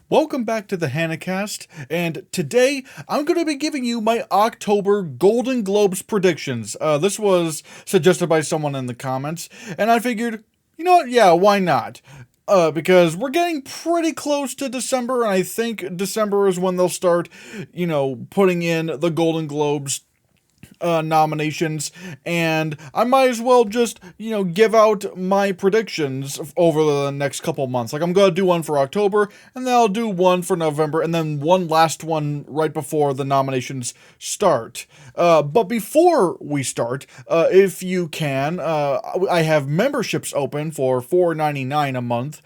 Welcome back to the Hannahcast, and today I'm going to be giving you my October Golden Globes predictions. This was suggested by someone in the comments, and I figured, you know what, yeah, why not? Because we're getting pretty close to December, and I think December is when they'll start, putting in the Golden Globes nominations, and I might as well just, give out my predictions over the next couple months. Like, I'm gonna do one for October, and then I'll do one for November, and then one last one right before the nominations start. But before we start, if you can, I have memberships open for $4.99 a month.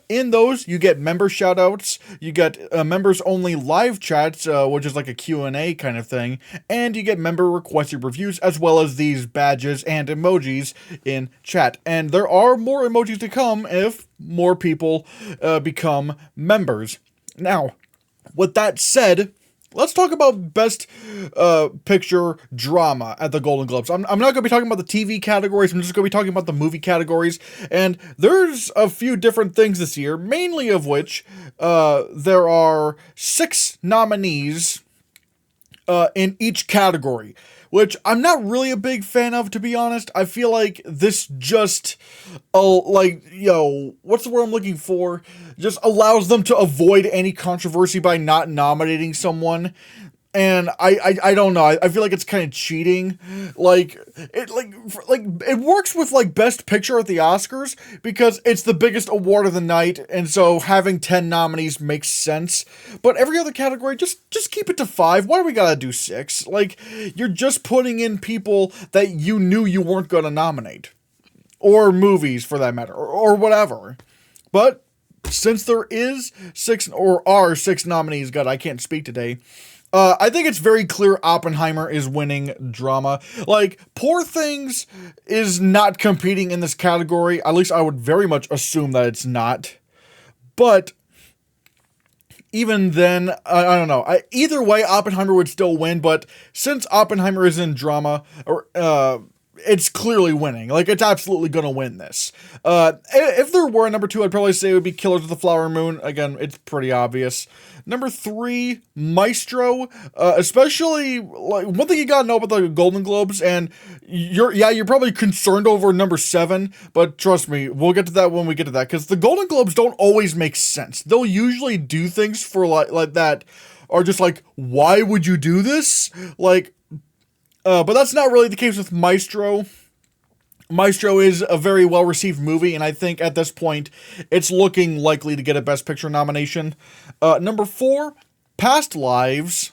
In those, you get member shoutouts, you get members-only live chats, which is like a Q&A kind of thing, and you get member requested reviews, as well as these badges and emojis in chat. And there are more emojis to come if more people become members. Now, with that said, let's talk about Best Picture Drama at the Golden Globes. I'm not going to be talking about the TV categories, I'm just going to be talking about the movie categories, and there's a few different things this year, mainly of which there are 6 nominees in each category, which I'm not really a big fan of, to be honest. I feel like this just, what's the word I'm looking for? Just allows them to avoid any controversy by not nominating someone. And I don't know. I feel like it's kind of cheating. It works with like Best Picture at the Oscars because it's the biggest award of the night, and so having 10 nominees makes sense. But every other category, just keep it to 5. Why do we gotta do 6? Like, you're just putting in people that you knew you weren't gonna nominate, or movies for that matter, or whatever. But since there is 6 or are 6 nominees, God, I can't speak today. I think it's very clear Oppenheimer is winning drama. Like, Poor Things is not competing in this category. At least I would very much assume that it's not. But even then, I don't know. Either way, Oppenheimer would still win. But since Oppenheimer is in drama, it's clearly winning. Like, it's absolutely gonna win this. If there were a number 2, I'd probably say it would be Killers of the Flower Moon. Again, it's pretty obvious. Number 3, Maestro. Especially, like, one thing you gotta know about the Golden Globes, and you're probably concerned over number 7, but trust me, we'll get to that when we get to that, because the Golden Globes don't always make sense. They'll usually do things for like that are just like, why would you do this? Like, but that's not really the case with Maestro. Maestro is a very well-received movie, and I think at this point, it's looking likely to get a Best Picture nomination. Number 4, Past Lives.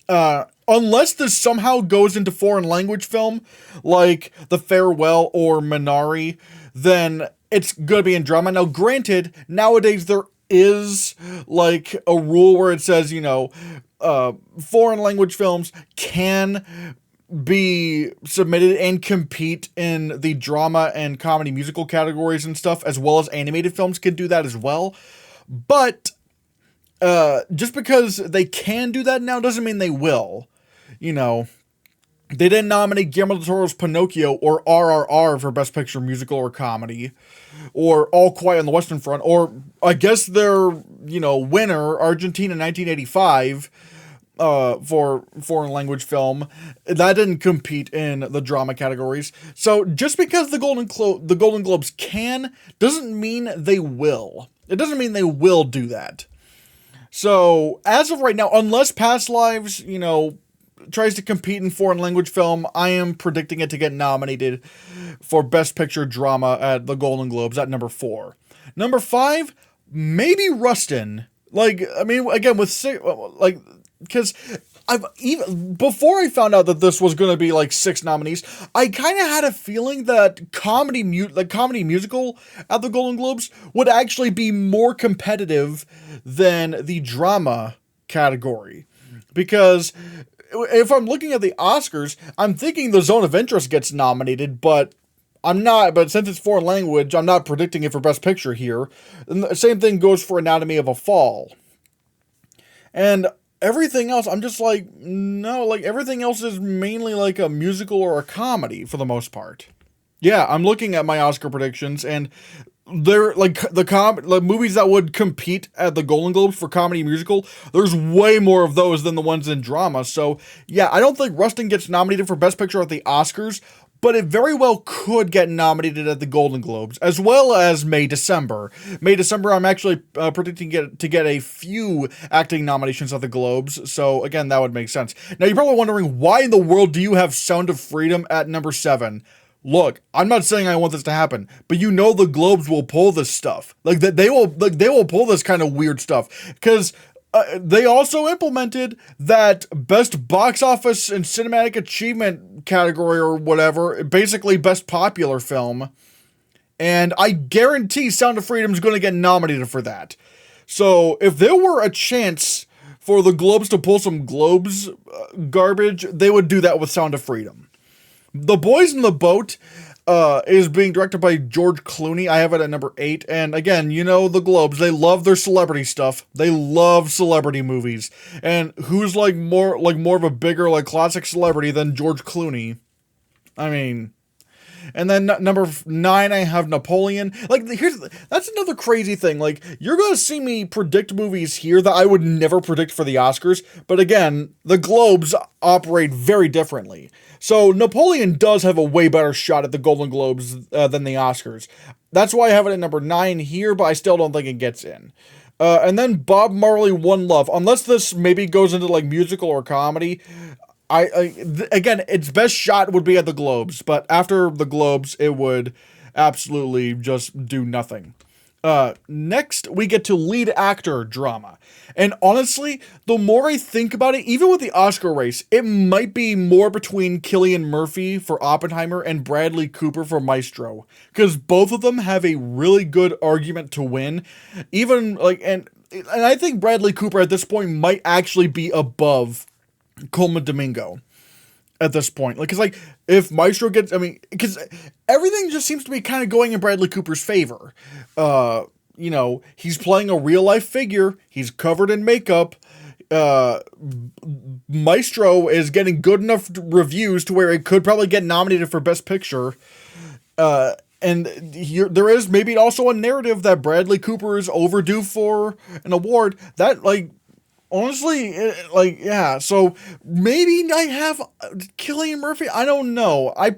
Unless this somehow goes into foreign language film, like The Farewell or Minari, then it's gonna be in drama. Now, granted, nowadays there is, like, a rule where it says, foreign language films can be submitted and compete in the drama and comedy musical categories and stuff, as well as animated films can do that as well. But just because they can do that now doesn't mean they will. They didn't nominate Guillermo del Toro's Pinocchio or RRR for Best Picture Musical or Comedy, or All Quiet on the Western Front, or I guess their, winner, Argentina 1985, for foreign language film. That didn't compete in the drama categories. So just because the Golden Globes can, doesn't mean they will. It doesn't mean they will do that. So as of right now, unless Past Lives, tries to compete in foreign language film, I am predicting it to get nominated for Best Picture Drama at the Golden Globes at number 4. Number 5, maybe Rustin. Like, I mean, again, because before I found out that this was going to be like 6 nominees, I kind of had a feeling that comedy musical at the Golden Globes would actually be more competitive than the drama category. Because if I'm looking at the Oscars, I'm thinking The Zone of Interest gets nominated, but I'm not, but since it's foreign language, I'm not predicting it for Best Picture here. And the same thing goes for Anatomy of a Fall. And everything else, I'm just like, no, like, everything else is mainly like a musical or a comedy for the most part. Yeah, I'm looking at my Oscar predictions, and they're like the movies that would compete at the Golden Globes for comedy musical. There's way more of those than the ones in drama. So yeah, I don't think Rustin gets nominated for Best Picture at the Oscars, but it very well could get nominated at the Golden Globes, as well as May December. May December, I'm actually predicting to get a few acting nominations at the Globes. So again, that would make sense. Now you're probably wondering, why in the world do you have Sound of Freedom at number 7? Look, I'm not saying I want this to happen, but you know the Globes will pull this stuff. Like that they will pull this kind of weird stuff, because they also implemented that Best Box Office and Cinematic Achievement category or whatever, basically Best Popular Film, and I guarantee Sound of Freedom is going to get nominated for that. So if there were a chance for the Globes to pull some Globes garbage, they would do that with Sound of Freedom. The Boys in the Boat is being directed by George Clooney. I have it at number 8. And again, you know the Globes, they love their celebrity stuff. They love celebrity movies. And who's more of a bigger classic celebrity than George Clooney? I mean, and then number 9, I have Napoleon. That's another crazy thing. You're going to see me predict movies here that I would never predict for the Oscars. But again, the Globes operate very differently. So Napoleon does have a way better shot at the Golden Globes than the Oscars. That's why I have it at number 9 here, but I still don't think it gets in. And then Bob Marley, One Love. Unless this maybe goes into musical or comedy, again, its best shot would be at the Globes, but after the Globes, it would absolutely just do nothing. Next, we get to lead actor drama. And honestly, the more I think about it, even with the Oscar race, it might be more between Cillian Murphy for Oppenheimer and Bradley Cooper for Maestro. Because both of them have a really good argument to win. And I think Bradley Cooper at this point might actually be above Colman Domingo at this point. If Maestro gets, because everything just seems to be kind of going in Bradley Cooper's favor. He's playing a real life figure. He's covered in makeup. Maestro is getting good enough reviews to where it could probably get nominated for Best Picture. And there is maybe also a narrative that Bradley Cooper is overdue for an award. That, honestly, yeah, so maybe I have Cillian Murphy. I don't know. I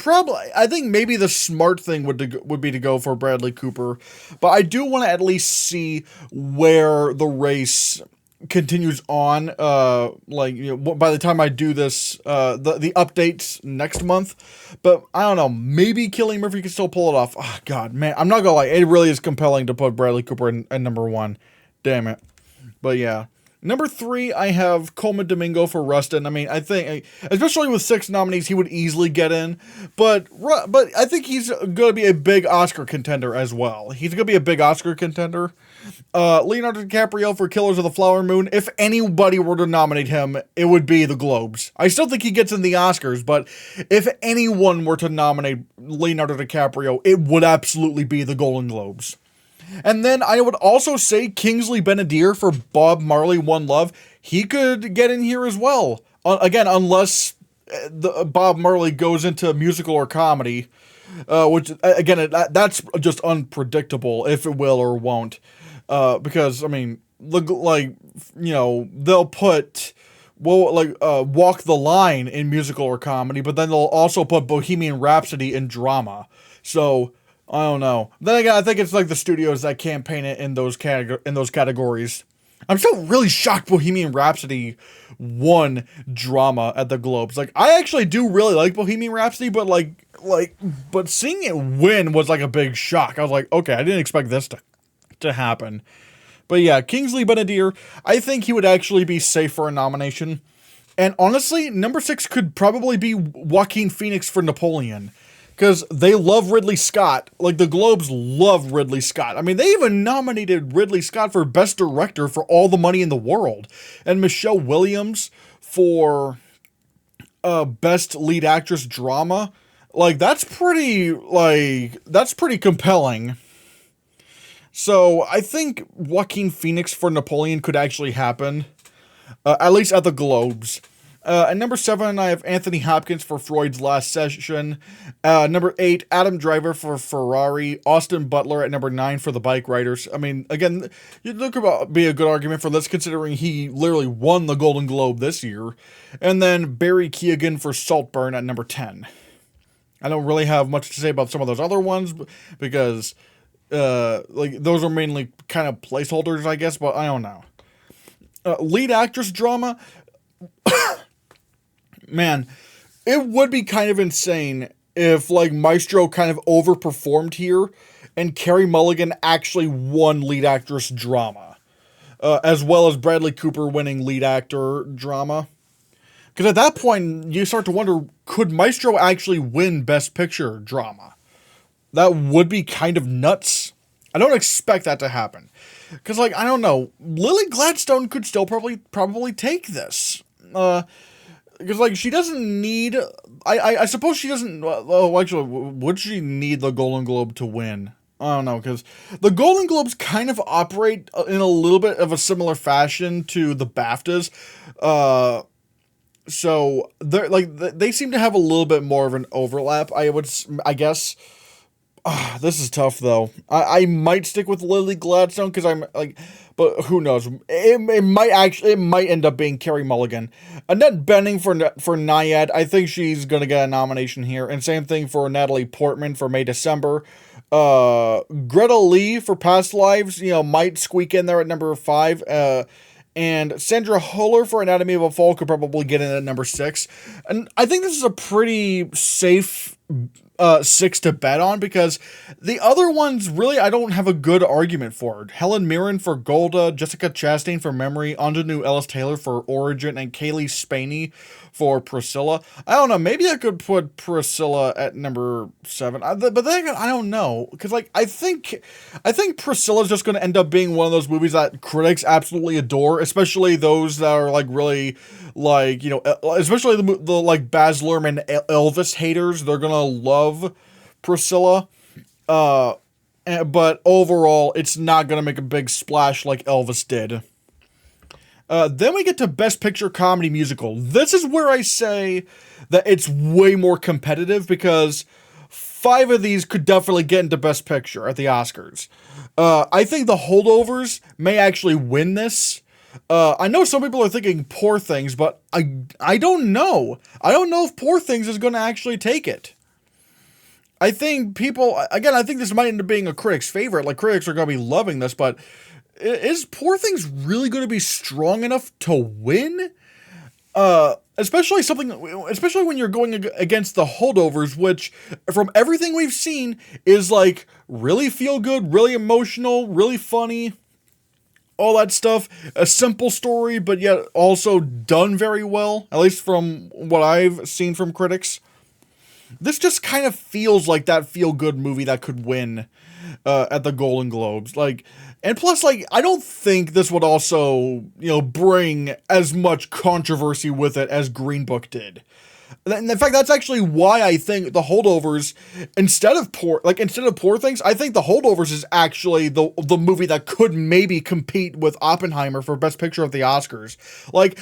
think maybe the smart thing would be to go for Bradley Cooper, but I do want to at least see where the race continues on. By the time I do this, the updates next month, but I don't know. Maybe Cillian Murphy can still pull it off. Oh, God, man, I'm not gonna lie. It really is compelling to put Bradley Cooper in number 1. Damn it. But yeah. Number 3, I have Colman Domingo for Rustin. I think, especially with 6 nominees, he would easily get in. But I think he's going to be a big Oscar contender as well. He's going to be a big Oscar contender. Leonardo DiCaprio for Killers of the Flower Moon. If anybody were to nominate him, it would be the Globes. I still think he gets in the Oscars, but if anyone were to nominate Leonardo DiCaprio, it would absolutely be the Golden Globes. And then I would also say Kingsley Ben-Adir for Bob Marley, One Love. He could get in here as well. Again, unless Bob Marley goes into musical or comedy, which, again, that's just unpredictable if it will or won't. Because, they'll put Walk the Line in musical or comedy, but then they'll also put Bohemian Rhapsody in drama. So I don't know. Then again, I think it's the studios that campaign it in those categories. I'm still really shocked Bohemian Rhapsody won drama at the Globes. I actually do really like Bohemian Rhapsody, but but seeing it win was a big shock. I was like, okay, I didn't expect this to happen. But yeah, Kingsley Ben-Adir, I think he would actually be safe for a nomination. And honestly, number 6 could probably be Joaquin Phoenix for Napoleon. Because they love Ridley Scott. The Globes love Ridley Scott. They even nominated Ridley Scott for Best Director for All the Money in the World. And Michelle Williams for Best Lead Actress Drama. That's pretty compelling. So I think Joaquin Phoenix for Napoleon could actually happen. At least at the Globes. At number 7, I have Anthony Hopkins for Freud's Last Session. Number 8, Adam Driver for Ferrari. Austin Butler at number 9 for The Bike Riders. I mean, again, you look about be a good argument for this, considering he literally won the Golden Globe this year. And then Barry Keoghan for Saltburn at number 10. I don't really have much to say about some of those other ones because, those are mainly kind of placeholders, I guess. But I don't know. Lead actress drama. Man, it would be kind of insane if, Maestro kind of overperformed here and Carey Mulligan actually won lead actress drama, as well as Bradley Cooper winning lead actor drama. Because at that point, you start to wonder, could Maestro actually win Best Picture drama? That would be kind of nuts. I don't expect that to happen. Because, I don't know, Lily Gladstone could still probably take this. Because, she doesn't need... I suppose she doesn't... Oh, actually, would she need the Golden Globe to win? I don't know, because the Golden Globes kind of operate in a little bit of a similar fashion to the BAFTAs. So, they're, they seem to have a little bit more of an overlap, I guess. This is tough, though. I might stick with Lily Gladstone, because I'm, but who knows? It might end up being Carey Mulligan. Annette Bening for Nyad. I think she's going to get a nomination here. And same thing for Natalie Portman for May December. Greta Lee for Past Lives, might squeak in there at number 5. And Sandra Huller for Anatomy of a Fall could probably get in at number 6. And I think this is a pretty safe 6 to bet on, because the other ones, really, I don't have a good argument for. Helen Mirren for Golda, Jessica Chastain for Memory, Anjanou Ellis-Taylor for Origin, and Kaylee Spaney for Priscilla. I don't know, maybe I could put Priscilla at number 7, but then I don't know, because, I think Priscilla's just going to end up being one of those movies that critics absolutely adore, especially those that are, especially the Baz Luhrmann Elvis haters. They're going to love Priscilla. But overall, it's not going to make a big splash like Elvis did. Then we get to Best Picture Comedy Musical. This is where I say that it's way more competitive, because 5 of these could definitely get into Best Picture at the Oscars. I think The Holdovers may actually win this. I know some people are thinking Poor Things, but I don't know. I don't know if Poor Things is going to actually take it. I think I think this might end up being a critic's favorite. Critics are going to be loving this, but is Poor Things really going to be strong enough to win? Especially when you're going against The Holdovers, which, from everything we've seen, is really feel good, really emotional, really funny, all that stuff. A simple story, but yet also done very well, at least from what I've seen from critics. This just kind of feels like that feel-good movie that could win at the Golden Globes. And plus, I don't think this would also, bring as much controversy with it as Green Book did. And in fact, that's actually why I think The Holdovers, instead of Poor Things, I think The Holdovers is actually the movie that could maybe compete with Oppenheimer for Best Picture at the Oscars.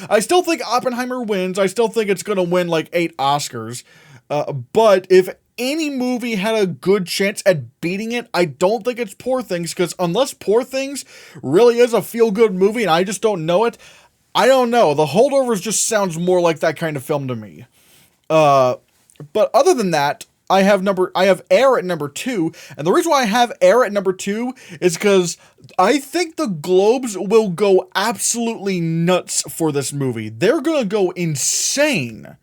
I still think Oppenheimer wins. I still think it's going to win 8 Oscars. But if any movie had a good chance at beating it, I don't think it's Poor Things, because unless Poor Things really is a feel-good movie and I just don't know it, I don't know. The Holdovers just sounds more like that kind of film to me. But other than that, I have Air at number 2, and the reason why I have Air at number 2 is because I think the Globes will go absolutely nuts for this movie. They're gonna go insane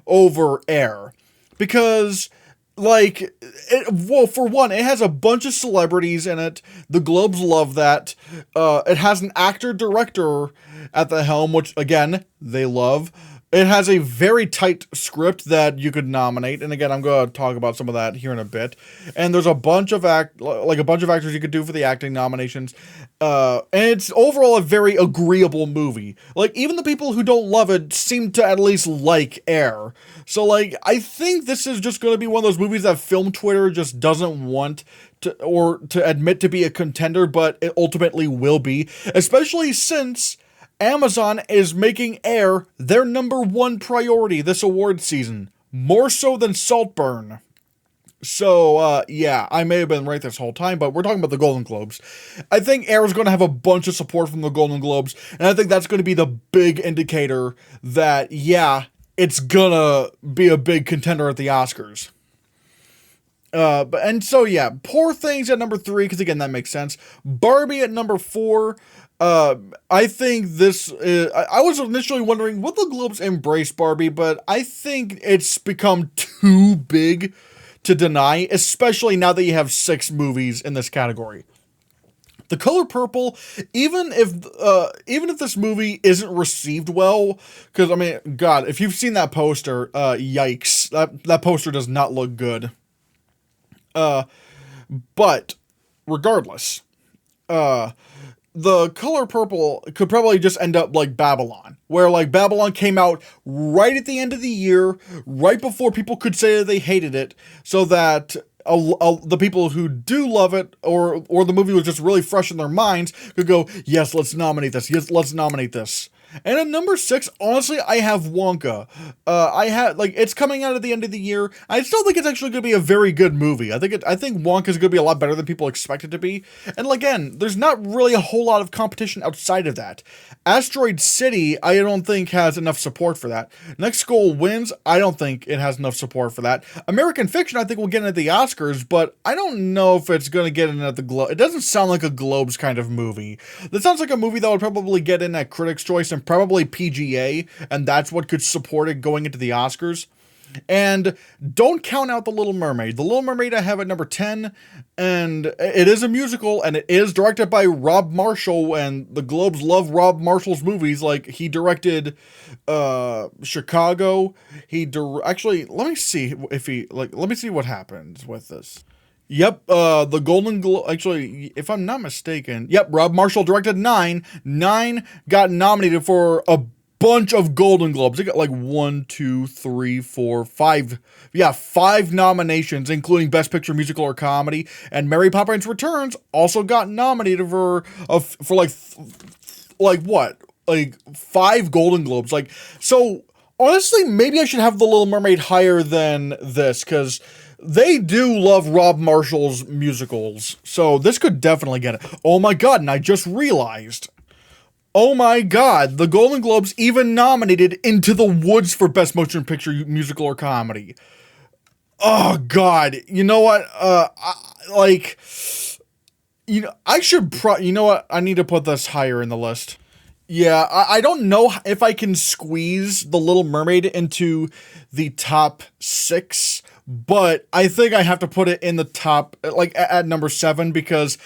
over Air. Because, for one, it has a bunch of celebrities in it. The Globes love that. It has an actor-director at the helm, which, again, they love. It has a very tight script that you could nominate, and again, I'm going to talk about some of that here in a bit. And there's a bunch of actors you could do for the acting nominations. And it's overall a very agreeable movie. Even the people who don't love it seem to at least like Air. So, I think this is just going to be one of those movies that film Twitter just doesn't want to admit to be a contender, but it ultimately will be. Especially since Amazon is making Air their #1 priority this award season, more so than Saltburn. So, yeah, I may have been right this whole time, but we're talking about the Golden Globes. I think Air is going to have a bunch of support from the Golden Globes, and I think that's going to be the big indicator that, yeah, it's gonna be a big contender at the Oscars. Poor Things at #3, because again, that makes sense. Barbie at #4. I think this is, I was initially wondering, would the Globes embrace Barbie, but I think it's become too big to deny, especially now that you have 6 movies in this category. The Color Purple, even if this movie isn't received well, because I mean, God, if you've seen that poster, yikes, that poster does not look good. But regardless, the Color Purple could probably just end up like Babylon, where like Babylon came out right at the end of the year, right before people could say that they hated it, so that the people who do love it, or the movie was just really fresh in their minds, could go, yes, let's nominate this. Yes, let's nominate this. And at #6, honestly, I have Wonka. It's coming out at the end of the year. I still think it's actually going to be a very good movie. I think Wonka is going to be a lot better than people expect it to be. And again, there's not really a whole lot of competition outside of that. Asteroid City, I don't think has enough support for that. Next Goal Wins, I don't think it has enough support for that. American Fiction, I think will get in at the Oscars, but I don't know if it's going to get in at the Globe. It doesn't sound like a Globes kind of movie. That sounds like a movie that would probably get in at Critics' Choice and probably PGA, and that's what could support it going into the Oscars. And don't count out The Little Mermaid. The Little Mermaid I have at #10, and it is a musical, and it is directed by Rob Marshall, and the Globes love Rob Marshall's movies. Like, he directed Chicago. Actually, let me see what happens with this. Yep, the Golden Globe, actually, if I'm not mistaken, yep, Rob Marshall directed 9. 9 got nominated for a bunch of Golden Globes. It got like 1, 2, 3, 4, 5. Yeah, 5 nominations, including Best Picture, Musical, or Comedy. And Mary Poppins Returns also got nominated for 5 Golden Globes. So honestly, maybe I should have The Little Mermaid higher than this, because they do love Rob Marshall's musicals, so this could definitely get it. Oh my god, and I just realized, oh my god, the Golden Globes even nominated Into the Woods for Best Motion Picture, Musical, or Comedy. Oh god, you know what, I need to put this higher in the list. Yeah, I don't know if I can squeeze The Little Mermaid into the top 6, but I think I have to put it in the top, like, at #7, because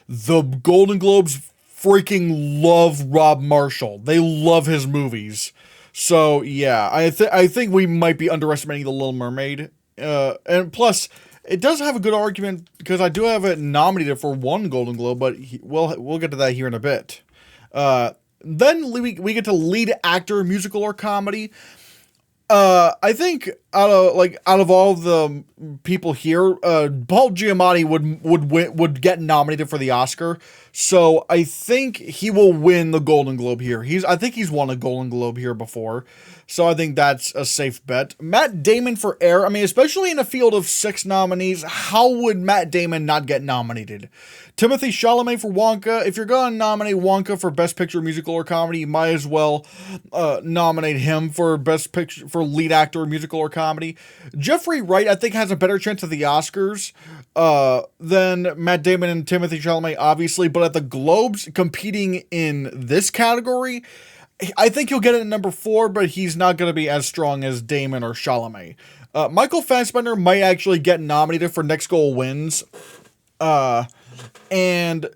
the Golden Globes freaking love Rob Marshall. They love his movies. So, yeah, I think we might be underestimating The Little Mermaid. And plus, it does have a good argument, because I do have it nominated for 1 Golden Globe, but we'll get to that here in a bit. Then we get to Lead Actor, Musical, or Comedy. I think out of all the people here, Paul Giamatti would get nominated for the Oscar. So I think he will win the Golden Globe here. I think he's won a Golden Globe here before. So I think that's a safe bet. Matt Damon for Air. I mean, especially in a field of 6 nominees, how would Matt Damon not get nominated? Timothée Chalamet for Wonka. If you're going to nominate Wonka for Best Picture, Musical, or Comedy, you might as well nominate him for Best Picture, for Lead Actor, Musical, or Comedy. Jeffrey Wright, I think, has a better chance at the Oscars than Matt Damon and Timothée Chalamet, obviously. But at the Globes, competing in this category, I think he'll get it at #4, but he's not going to be as strong as Damon or Chalamet. Michael Fassbender might actually get nominated for Next Goal Wins. And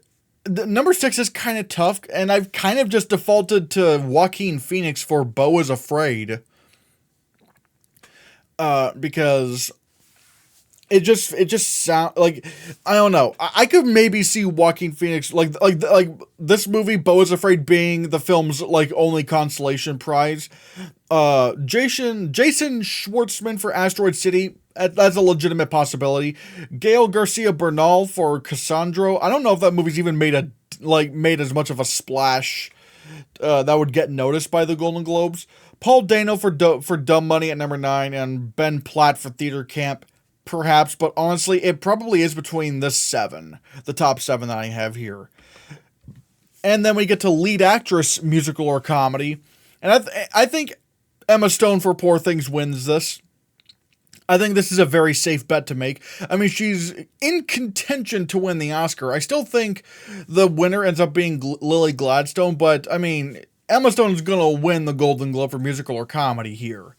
the #6 is kind of tough, and I've kind of just defaulted to Joaquin Phoenix for Beau is Afraid. Because it just sound like, I don't know. I could maybe see Joaquin Phoenix, like this movie, Beau is Afraid, being the film's like only consolation prize. Jason Schwartzman for Asteroid City, that's a legitimate possibility. Gael Garcia Bernal for Cassandro. I don't know if that movie's even made as much of a splash that would get noticed by the Golden Globes. Paul Dano for Dumb Money at number 9, and Ben Platt for Theater Camp, perhaps, but honestly, it probably is between the top 7 that I have here. And then we get to lead actress, musical or comedy, and I think Emma Stone for Poor Things wins this. I think this is a very safe bet to make. I mean, she's in contention to win the Oscar. I still think the winner ends up being Lily Gladstone, but I mean, Emma Stone is going to win the Golden Globe for musical or comedy here.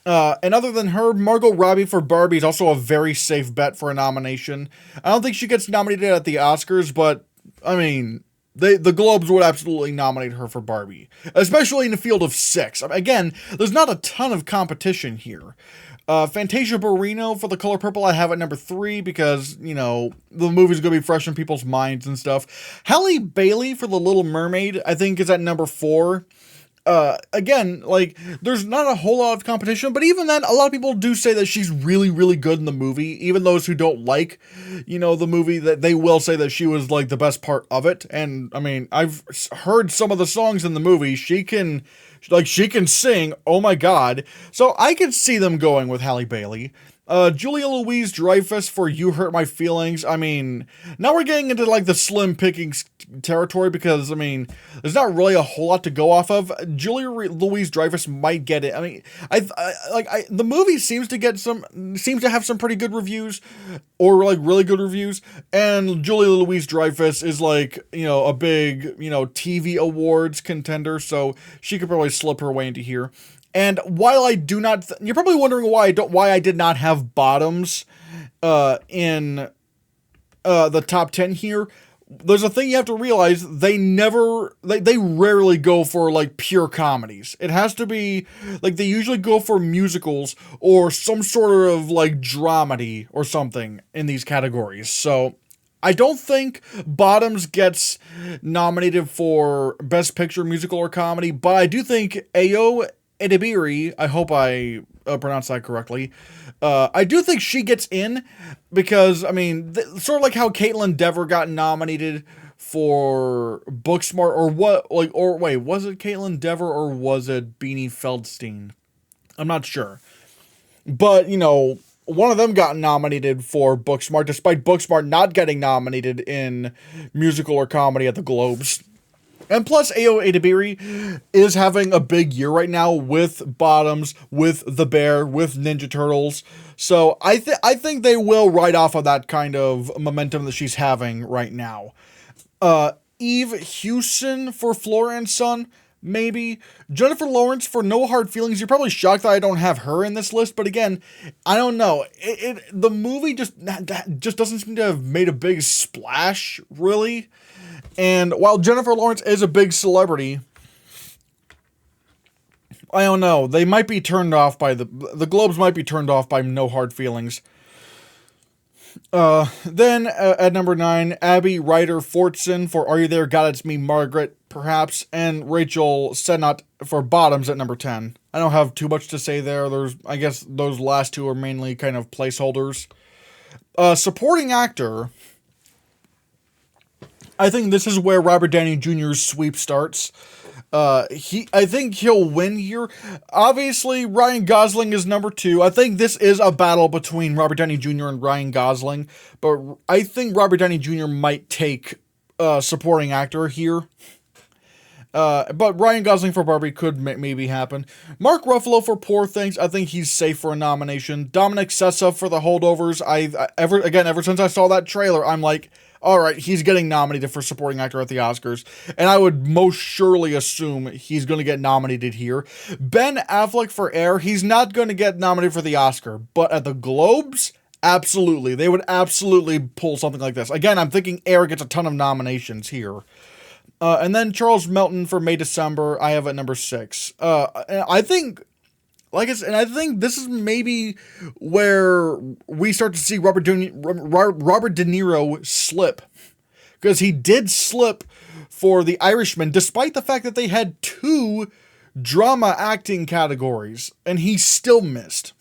And other than her, Margot Robbie for Barbie is also a very safe bet for a nomination. I don't think she gets nominated at the Oscars, but I mean, the Globes would absolutely nominate her for Barbie, especially in the field of 6. Again, there's not a ton of competition here. Fantasia Barrino for The Color Purple I have at number 3 because, you know, the movie's going to be fresh in people's minds and stuff. Halle Bailey for The Little Mermaid I think is at number 4. Again, like, there's not a whole lot of competition, but even then, a lot of people do say that she's really, really good in the movie. Even those who don't like, you know, the movie, that they will say that she was, like, the best part of it. And, I mean, I've heard some of the songs in the movie. She can sing, oh my god. So I could see them going with Halle Bailey. Julia Louis-Dreyfus for You Hurt My Feelings. I mean, now we're getting into like the slim pickings territory because, I mean, there's not really a whole lot to go off of. Julia Louis-Dreyfus might get it. I mean, the movie seems to have some pretty good reviews, or like really good reviews, and Julia Louis-Dreyfus is like, you know, a big, you know, TV awards contender, so she could probably slip her way into here. And while I do not, you're probably wondering why I did not have Bottoms in the top 10 here. There's a thing you have to realize: they rarely go for like pure comedies. It has to be like they usually go for musicals or some sort of like dramedy or something in these categories. So I don't think Bottoms gets nominated for Best Picture, Musical or Comedy, but I do think Ayo Edebiri, I hope I pronounced that correctly, I do think she gets in because, I mean, sort of like how Caitlin Dever got nominated for Booksmart, was it Caitlin Dever or was it Beanie Feldstein? I'm not sure. But, you know, one of them got nominated for Booksmart, despite Booksmart not getting nominated in musical or comedy at the Globes. And plus, Ayo Edebiri is having a big year right now with Bottoms, with The Bear, with Ninja Turtles. So I think they will ride off of that kind of momentum that she's having right now. Eve Hewson for Flora and Son, maybe. Jennifer Lawrence for No Hard Feelings. You're probably shocked that I don't have her in this list, but again, I don't know. The movie just doesn't seem to have made a big splash, really. And while Jennifer Lawrence is a big celebrity, I don't know. They might be turned off by the Globes might be turned off by No Hard Feelings. Then at number 9, Abby Ryder Fortson for Are You There, God It's Me, Margaret, perhaps, and Rachel Sennott for Bottoms at number 10. I don't have too much to say there. I guess those last two are mainly kind of placeholders. Supporting actor, I think this is where Robert Downey Jr.'s sweep starts. I think he'll win here. Obviously, Ryan Gosling is number 2. I think this is a battle between Robert Downey Jr. and Ryan Gosling, but I think Robert Downey Jr. might take supporting actor here. But Ryan Gosling for Barbie could maybe happen. Mark Ruffalo for Poor Things, I think he's safe for a nomination. Dominic Sessa for The Holdovers. Ever since I saw that trailer, I'm like, all right, he's getting nominated for supporting actor at the Oscars, and I would most surely assume he's going to get nominated here. Ben Affleck for Air, he's not going to get nominated for the Oscar, but at the Globes, absolutely. They would absolutely pull something like this. Again, I'm thinking Air gets a ton of nominations here. And then Charles Melton for May December, I have at number 6. I think, I think this is maybe where we start to see Robert De Niro slip, because he did slip for The Irishman, despite the fact that they had 2 drama acting categories, and he still missed.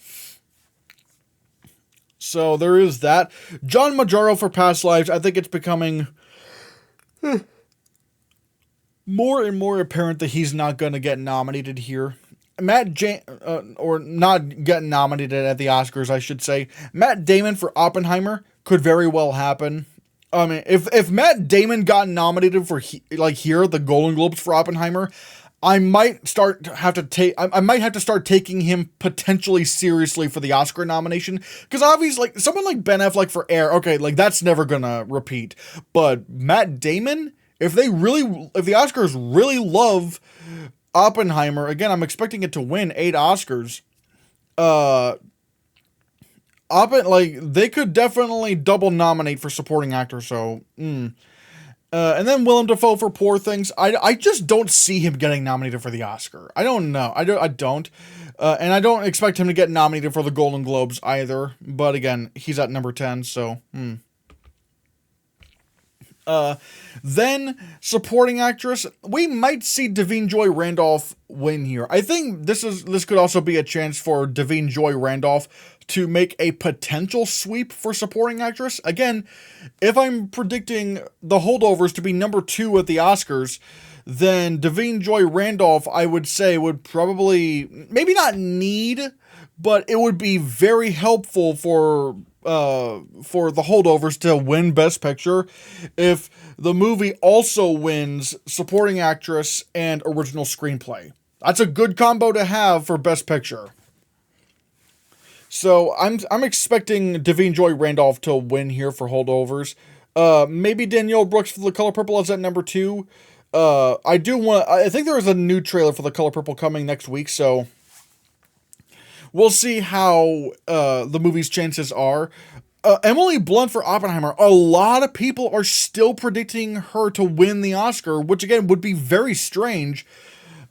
So there is that. John Majaro for Past Lives, I think it's becoming more and more apparent that he's not going to get nominated here. Or not get nominated at the Oscars, I should say. Matt Damon for Oppenheimer could very well happen. I mean, if Matt Damon got nominated for here at the Golden Globes for Oppenheimer, I might have to start taking him potentially seriously for the Oscar nomination, because obviously, like, someone like Ben Affleck for Air, okay, like, that's never gonna repeat. But Matt Damon, if the Oscars really love Oppenheimer, again, I'm expecting it to win 8 Oscars. They could definitely double nominate for supporting actor. So, and then Willem Dafoe for Poor Things. I just don't see him getting nominated for the Oscar. I don't know. I don't. And I don't expect him to get nominated for the Golden Globes either. But again, he's at number 10. So, Then, supporting actress, we might see Davine Joy Randolph win here. I think this could also be a chance for Davine Joy Randolph to make a potential sweep for supporting actress. Again, if I'm predicting The Holdovers to be number 2 at the Oscars, then Davine Joy Randolph, I would say, would probably, maybe not need, but it would be very helpful for The Holdovers to win Best Picture if the movie also wins Supporting Actress and Original Screenplay. That's a good combo to have for Best Picture. So I'm expecting Davine Joy Randolph to win here for Holdovers. Maybe Danielle Brooks for The Color Purple is at number 2. I think there is a new trailer for The Color Purple coming next week, so we'll see how the movie's chances are. Emily Blunt for Oppenheimer. A lot of people are still predicting her to win the Oscar, which again would be very strange.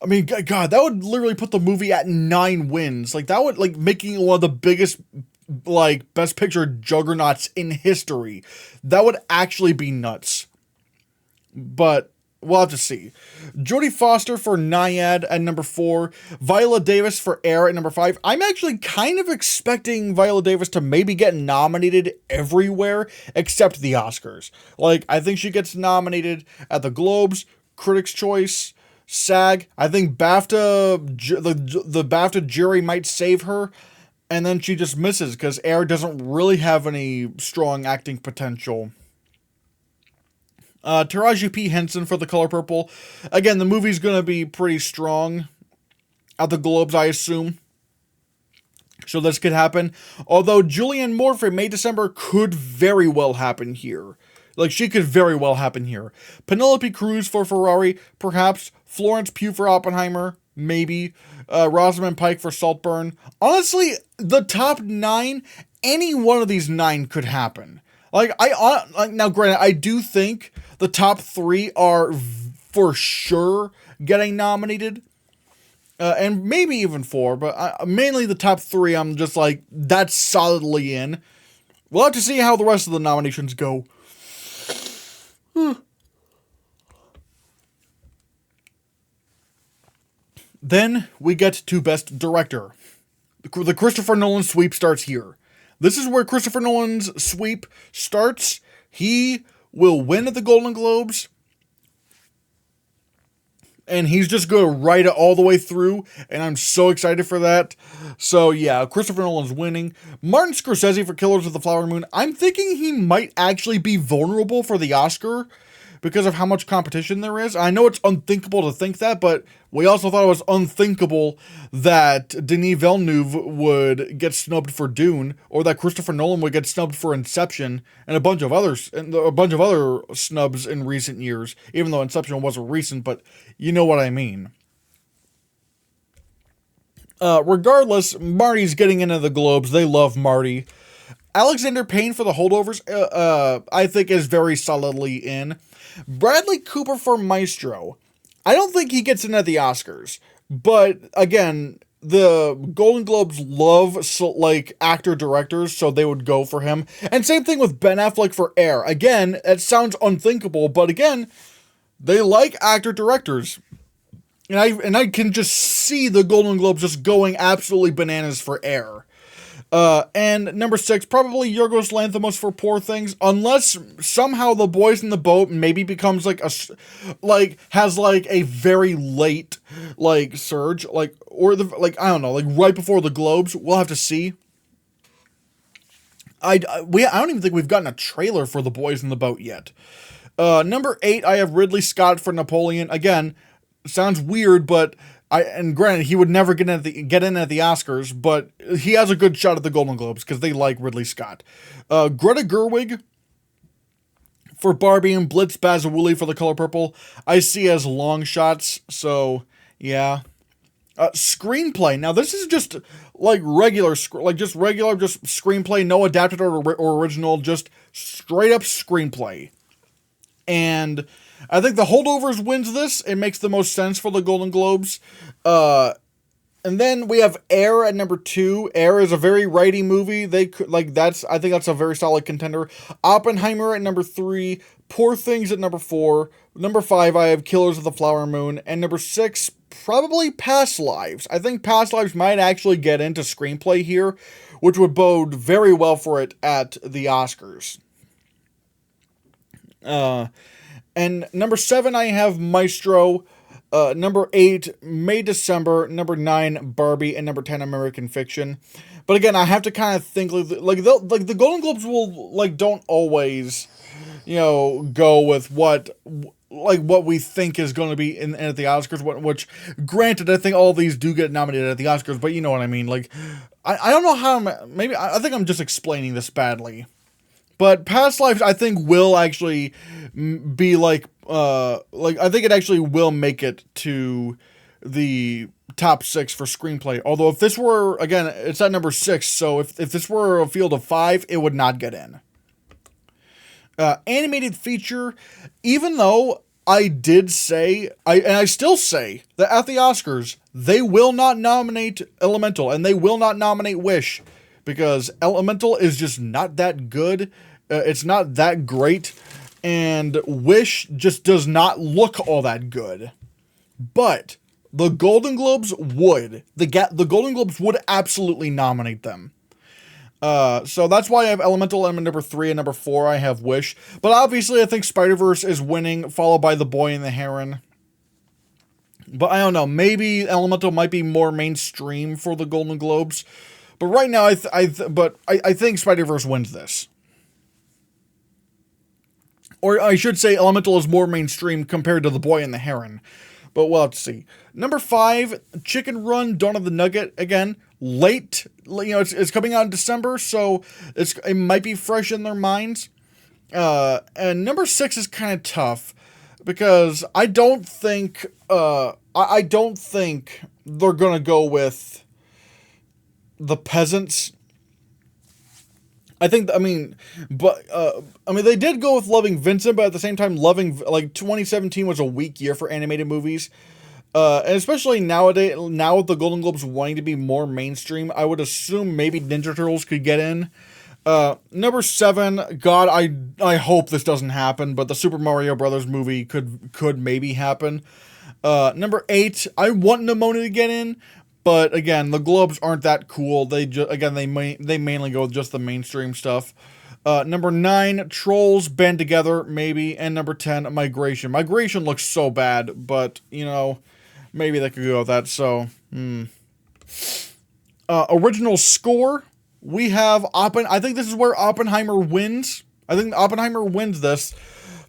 I mean, God, that would literally put the movie at 9 wins. Like, that would, like, making it one of the biggest, like, Best Picture juggernauts in history. That would actually be nuts. But we'll have to see. Jodie Foster for Nyad at number 4. Viola Davis for Air at number 5. I'm actually kind of expecting Viola Davis to maybe get nominated everywhere except the Oscars. Like, I think she gets nominated at the Globes, Critics' Choice, SAG. I think BAFTA, the BAFTA jury might save her, and then she just misses because Air doesn't really have any strong acting potential. Taraji P. Henson for The Color Purple. Again, the movie's going to be pretty strong at the Globes, I assume. So this could happen. Although Julianne Moore for May December could very well happen here. Like, she could very well happen here. Penelope Cruz for Ferrari, perhaps. Florence Pugh for Oppenheimer, maybe. Rosamund Pike for Saltburn. Honestly, the top 9, any one of these 9 could happen. Now granted, I do think the top 3 are for sure getting nominated. And maybe even 4, but mainly the top 3, I'm just like, that's solidly in. We'll have to see how the rest of the nominations go. Then we get to Best Director. The Christopher Nolan sweep starts here. This is where Christopher Nolan's sweep starts. He will win at the Golden Globes, and he's just going to ride it all the way through, and I'm so excited for that. So yeah, Christopher Nolan's winning. Martin Scorsese for Killers of the Flower Moon. I'm thinking he might actually be vulnerable for the Oscar because of how much competition there is. I know it's unthinkable to think that, but we also thought it was unthinkable that Denis Villeneuve would get snubbed for Dune, or that Christopher Nolan would get snubbed for Inception, and a bunch of other snubs in recent years, even though Inception wasn't recent, but you know what I mean. Regardless, Marty's getting into the Globes. They love Marty. Alexander Payne for The Holdovers, I think is very solidly in. Bradley Cooper for Maestro. I don't think he gets into the Oscars, but again, the Golden Globes love actor-directors, so they would go for him. And same thing with Ben Affleck for Air. Again, it sounds unthinkable, but again, they like actor-directors. And I can just see the Golden Globes just going absolutely bananas for Air. And number 6, probably Yorgos Lanthimos for Poor Things, unless somehow The Boys in the Boat maybe becomes has a very late surge, or I don't know, right before the Globes. We'll have to see. I don't even think we've gotten a trailer for The Boys in the Boat yet. Number 8, I have Ridley Scott for Napoleon. Again, sounds weird, but and granted, he would never get in at the Oscars, but he has a good shot at the Golden Globes because they like Ridley Scott. Greta Gerwig for Barbie and Blitz Bazawuli for The Color Purple, I see as long shots, so yeah. Screenplay. Now this is just regular screenplay, no adapted or original, just straight up screenplay. And I think The Holdovers wins this. It makes the most sense for the Golden Globes. And then we have Air at number 2. Air is a very righty movie. I think that's a very solid contender. Oppenheimer at number 3. Poor Things at number 4. Number 5, I have Killers of the Flower Moon. And number 6, probably Past Lives. I think Past Lives might actually get into screenplay here, which would bode very well for it at the Oscars. And number 7, I have Maestro. Number 8, May December. Number 9, Barbie. And number 10, American Fiction. But again, I have to kind of think the Golden Globes will don't always, go with what we think is going to be in at the Oscars. Which, granted, I think all of these do get nominated at the Oscars, but you know what I mean. I don't know how. I think I'm just explaining this badly. But Past Lives, I think, will actually be I think it actually will make it to the top 6 for screenplay. Although if this were, again, it's at number 6, so if this were a field of 5, it would not get in. Animated feature, even though I did say, and I still say, that at the Oscars, they will not nominate Elemental, and they will not nominate Wish. Because Elemental is just not that good. It's not that great. And Wish just does not look all that good. But the Golden Globes would. The Golden Globes would absolutely nominate them. So that's why I have Elemental at number 3, and number 4 I have Wish. But obviously I think Spider-Verse is winning, followed by The Boy and the Heron. But I don't know. Maybe Elemental might be more mainstream for the Golden Globes. But right now, I think Spider-Verse wins this. Or I should say Elemental is more mainstream compared to The Boy and the Heron. But we'll have to see. Number 5, Chicken Run, Dawn of the Nugget. Again, late. It's coming out in December, so it might be fresh in their minds. And number 6 is kind of tough. Because I don't think they're going to go with The Peasants. They did go with Loving Vincent, but at the same time, 2017 was a weak year for animated movies. And especially nowadays, now with the Golden Globes wanting to be more mainstream, I would assume maybe Ninja Turtles could get in. Number 7, God, I hope this doesn't happen, but the Super Mario Brothers movie could maybe happen. Number 8, I want Nimona to get in. But again, the Globes aren't that cool. They mainly go with just the mainstream stuff. Number 9, Trolls Band Together, maybe. And number 10, Migration. Migration looks so bad, but, maybe they could go with that. So, original score, we have I think this is where Oppenheimer wins. I think Oppenheimer wins this.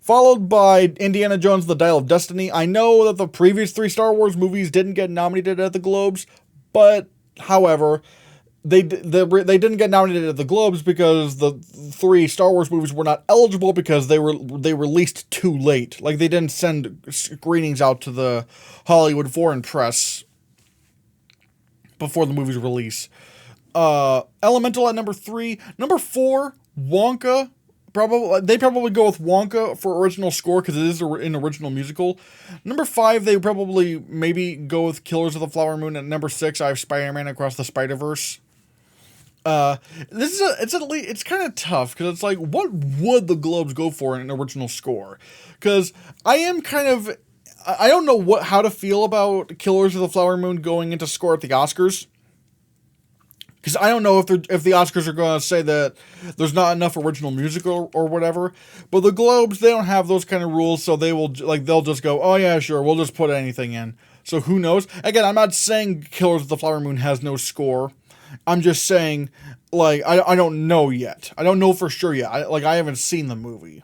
Followed by Indiana Jones, The Dial of Destiny. I know that the previous 3 Star Wars movies didn't get nominated at the Globes, but, however, they didn't get nominated at the Globes because the 3 Star Wars movies were not eligible because they released too late. They didn't send screenings out to the Hollywood foreign press before the movie's release. Elemental at number 3. Number 4, Wonka. They probably go with Wonka for original score because it is an original musical. Number 5, they probably maybe go with Killers of the Flower Moon. And number 6, I have Spider-Man Across the Spider-Verse. It's kind of tough because it's what would the Globes go for in an original score? Because I don't know how to feel about Killers of the Flower Moon going into score at the Oscars. because I don't know if the Oscars are going to say that there's not enough original music or whatever. But the Globes, they don't have those kind of rules, so they'll just go, oh yeah, sure, we'll just put anything in. So who knows? Again, I'm not saying Killers of the Flower Moon has no score. I'm just saying, like, I don't know yet. I don't know for sure yet. I haven't seen the movie.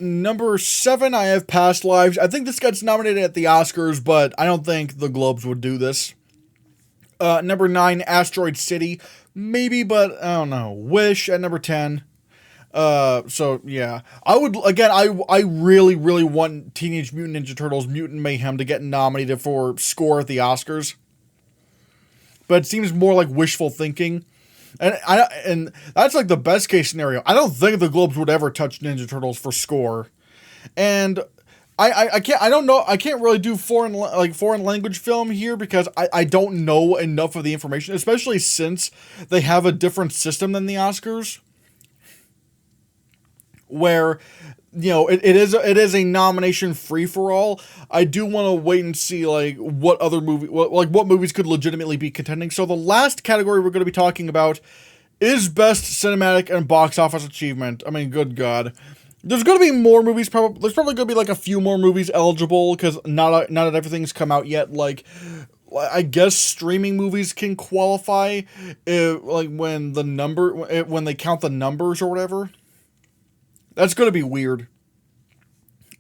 Number 7, I have Past Lives. I think this gets nominated at the Oscars, but I don't think the Globes would do this. Number 9, Asteroid City. Maybe, but I don't know. Wish at number 10. So yeah, I would, again, I really, really want Teenage Mutant Ninja Turtles Mutant Mayhem to get nominated for score at the Oscars. But it seems more like wishful thinking. And that's like the best case scenario. I don't think the Globes would ever touch Ninja Turtles for score. And I can't really do foreign language film here because I don't know enough of the information, especially since they have a different system than the Oscars, where, you know, it is a nomination free for all. I do want to wait and see like what movies could legitimately be contending. So the last category we're going to be talking about is Best Cinematic and Box Office Achievement. I mean, good God. There's going to be more movies, there's probably going to be like a few more movies eligible, because not everything's come out yet. Like, I guess streaming movies can qualify, when they count the numbers or whatever. That's going to be weird.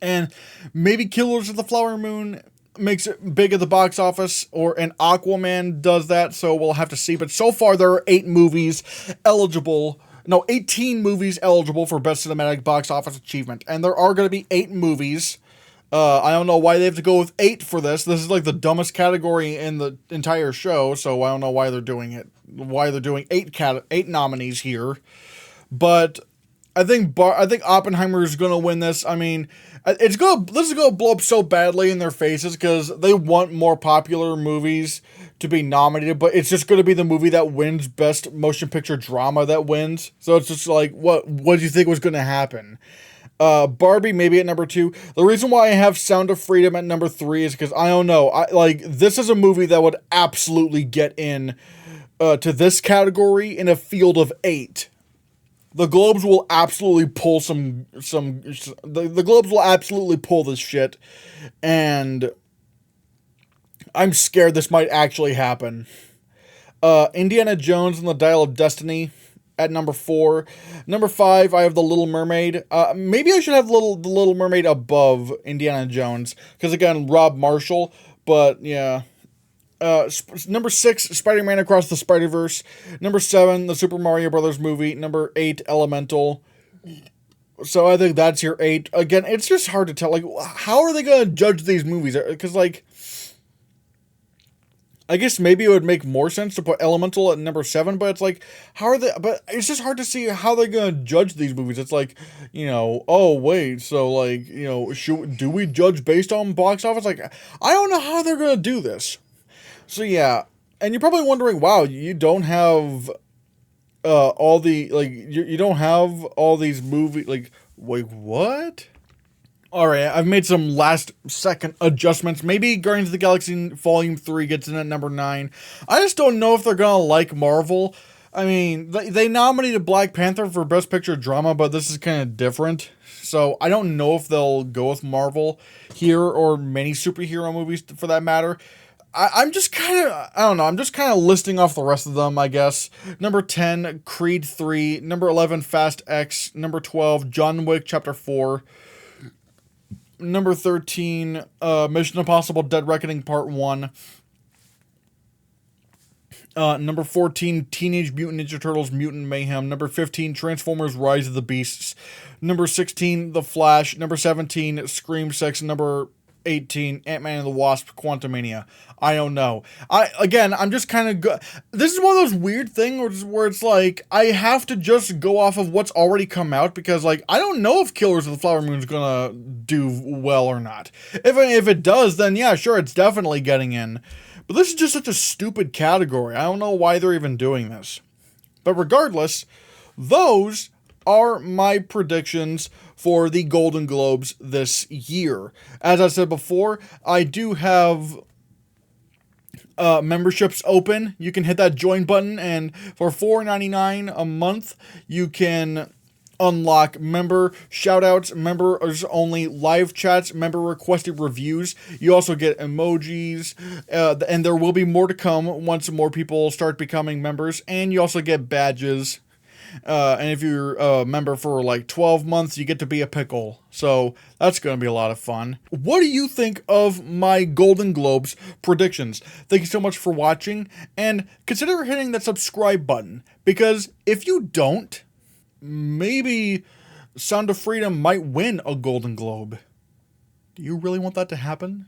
And maybe Killers of the Flower Moon makes it big at the box office, and Aquaman does that, so we'll have to see. But so far, there are 18 movies eligible for Best Cinematic Box Office Achievement. And there are going to be 8 movies. I don't know why they have to go with 8 for this. This is like the dumbest category in the entire show, so I don't know why they're doing it. Why they're doing 8 nominees here. But I think Oppenheimer is going to win this. I mean, this is going to blow up so badly in their faces because they want more popular movies to be nominated, but it's just going to be the movie that wins Best Motion Picture Drama that wins. So it's just like, what do you think was going to happen? Barbie maybe at number 2. The reason why I have Sound of Freedom at number 3 is because I don't know. This is a movie that would absolutely get in to this category in a field of 8. The Globes will absolutely pull the Globes will absolutely pull this shit, and I'm scared this might actually happen. Indiana Jones and the Dial of Destiny at number 4. Number 5, I have The Little Mermaid. Maybe I should have The Little Mermaid above Indiana Jones, because again, Rob Marshall, but yeah. Number 6, Spider-Man Across the Spider-Verse. Number 7, the Super Mario Brothers movie. Number 8, Elemental. So I think that's your 8. Again, it's just hard to tell. Like, how are they going to judge these movies? Because, like, I guess maybe it would make more sense to put Elemental at number 7, but it's like, how are they? But it's just hard to see how they're going to judge these movies. It's like, you know, oh, wait, so, like, you know, do we judge based on box office? Like, I don't know how they're going to do this. So yeah, and you're probably wondering, wow, you don't have all the, like, you don't have all these movies, like, wait, what? Alright, I've made some last second adjustments. Maybe Guardians of the Galaxy Volume 3 gets in at number 9. I just don't know if they're gonna like Marvel. I mean, they nominated Black Panther for Best Picture Drama, but this is kind of different. So I don't know if they'll go with Marvel here, or many superhero movies for that matter. I'm just kind of, I don't know, I'm just kind of listing off the rest of them, I guess. Number 10, Creed 3. Number 11, Fast X. Number 12, John Wick Chapter 4. Number 13, Mission Impossible Dead Reckoning Part 1. Number 14, Teenage Mutant Ninja Turtles Mutant Mayhem. Number 15, Transformers Rise of the Beasts. Number 16, The Flash. Number 17, Scream 6. Number 18, Ant-Man and the Wasp Quantumania. I don't know. I'm just kind of this is one of those weird things where it's like, I have to just go off of what's already come out, because, like, I don't know if Killers of the Flower Moon is gonna do well or not. If it does, then yeah, sure, it's definitely getting in. But this is just such a stupid category. I don't know why they're even doing this. But regardless, those are my predictions for the Golden Globes this year. As I said before, I do have memberships open, you can hit that join button, and for $4.99 a month, you can unlock member shoutouts, members only live chats, member requested reviews. You also get emojis, and there will be more to come once more people start becoming members. And you also get badges. And if you're a member for like 12 months, you get to be a pickle. So that's going to be a lot of fun. What do you think of my Golden Globes predictions? Thank you so much for watching, and consider hitting that subscribe button, because if you don't, maybe Sound of Freedom might win a Golden Globe. Do you really want that to happen?